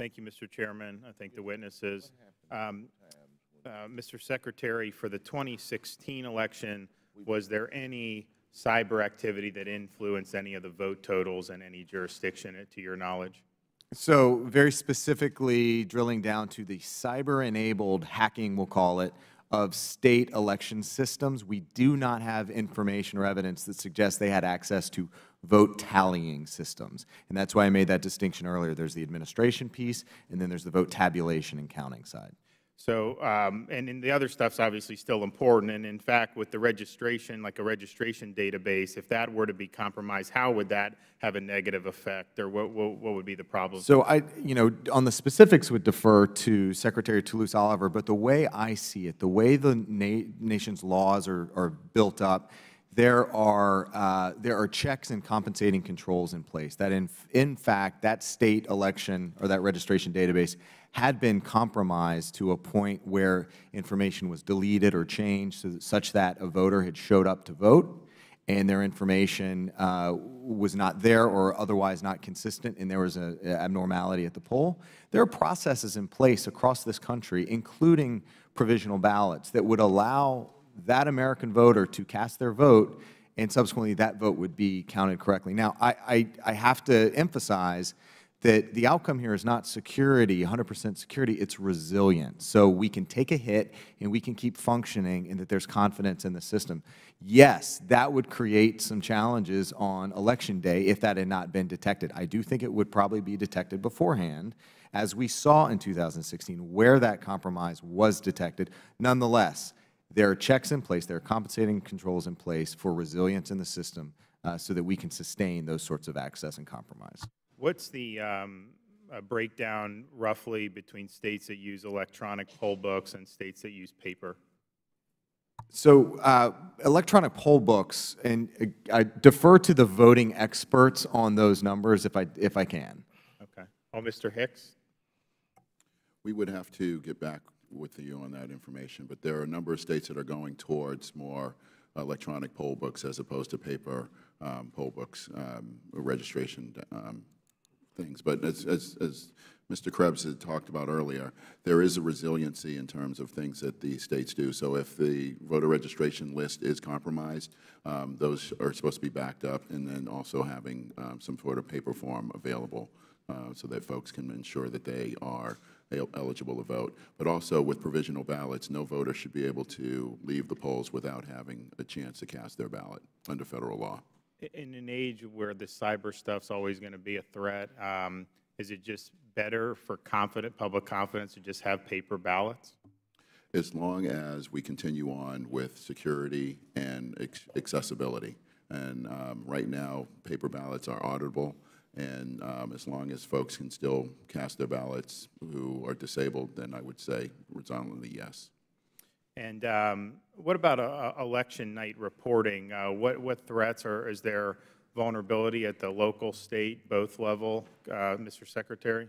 Thank you, Mr. Chairman. I thank the witnesses. Mr. Secretary, for the 2016 election, was there any cyber activity that influenced any of the vote totals in any jurisdiction, to your knowledge? So very specifically drilling down to the cyber-enabled hacking, we'll call it, of state election systems, we do not have information or evidence that suggests they had access to vote tallying systems. And that's why I made that distinction earlier. There's the administration piece, and then there's the vote tabulation and counting side. So, and the other stuff's obviously still important. And in fact, with the registration, like a registration database, if that were to be compromised, how would that have a negative effect, or what would be the problem? So on the specifics would defer to Secretary Toulouse-Oliver, but the way I see it, the way the nation's laws are built up, there are checks and compensating controls in place that in fact that state election or that registration database had been compromised to a point where information was deleted or changed such that a voter had showed up to vote and their information was not there or otherwise not consistent and there was an abnormality at the poll. There are processes in place across this country, including provisional ballots, that would allow that American voter to cast their vote and subsequently that vote would be counted correctly. Now, I have to emphasize that the outcome here is not security, 100% security, it's resilience. So we can take a hit and we can keep functioning and that there's confidence in the system. Yes, that would create some challenges on Election Day if that had not been detected. I do think it would probably be detected beforehand, as we saw in 2016, where that compromise was detected. Nonetheless, there are checks in place, there are compensating controls in place for resilience in the system so that we can sustain those sorts of access and compromise. What's the breakdown roughly between states that use electronic poll books and states that use paper? So electronic poll books, and I defer to the voting experts on those numbers if I can. Okay. Oh, Mr. Hicks? We would have to get back with you on that information, but there are a number of states that are going towards more electronic poll books as opposed to paper poll books, registration things. But as Mr. Krebs had talked about earlier, there is a resiliency in terms of things that the states do. So if the voter registration list is compromised, those are supposed to be backed up, and then also having some sort of paper form available so that folks can ensure that they are eligible to vote. But also with provisional ballots, no voter should be able to leave the polls without having a chance to cast their ballot under federal law. In an age where the cyber stuff's always going to be a threat, is it just better for public confidence to just have paper ballots? As long as we continue on with security and accessibility. And right now, paper ballots are auditable. And as long as folks can still cast their ballots who are disabled, then I would say resoundingly yes. And what about election night reporting? What threats is there vulnerability at the local, state, both level, Mr. Secretary?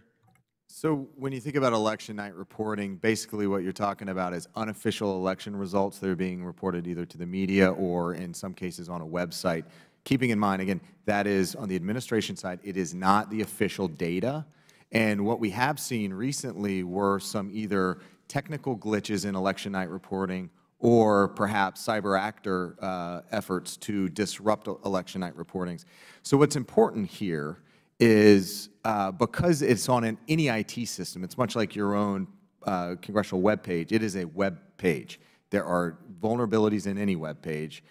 So when you think about election night reporting, basically what you're talking about is unofficial election results that are being reported either to the media or in some cases on a website. Keeping in mind, again, that is on the administration side, it is not the official data. And what we have seen recently were some either technical glitches in election night reporting or perhaps cyber actor efforts to disrupt election night reportings. So what's important here is because it's on any IT system, it's much like your own congressional web page. It is a web page. There are vulnerabilities in any web page.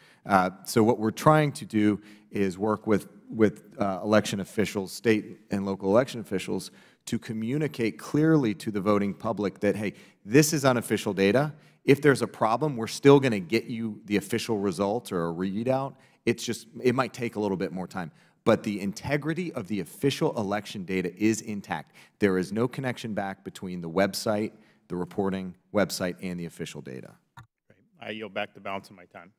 So what we're trying to do is work with election officials, state and local election officials, to communicate clearly to the voting public that, hey, this is unofficial data. If there's a problem, we're still going to get you the official results or a readout. It's just, it might take a little bit more time. But the integrity of the official election data is intact. There is no connection back between the website, the reporting website, and the official data. I yield back the balance of my time.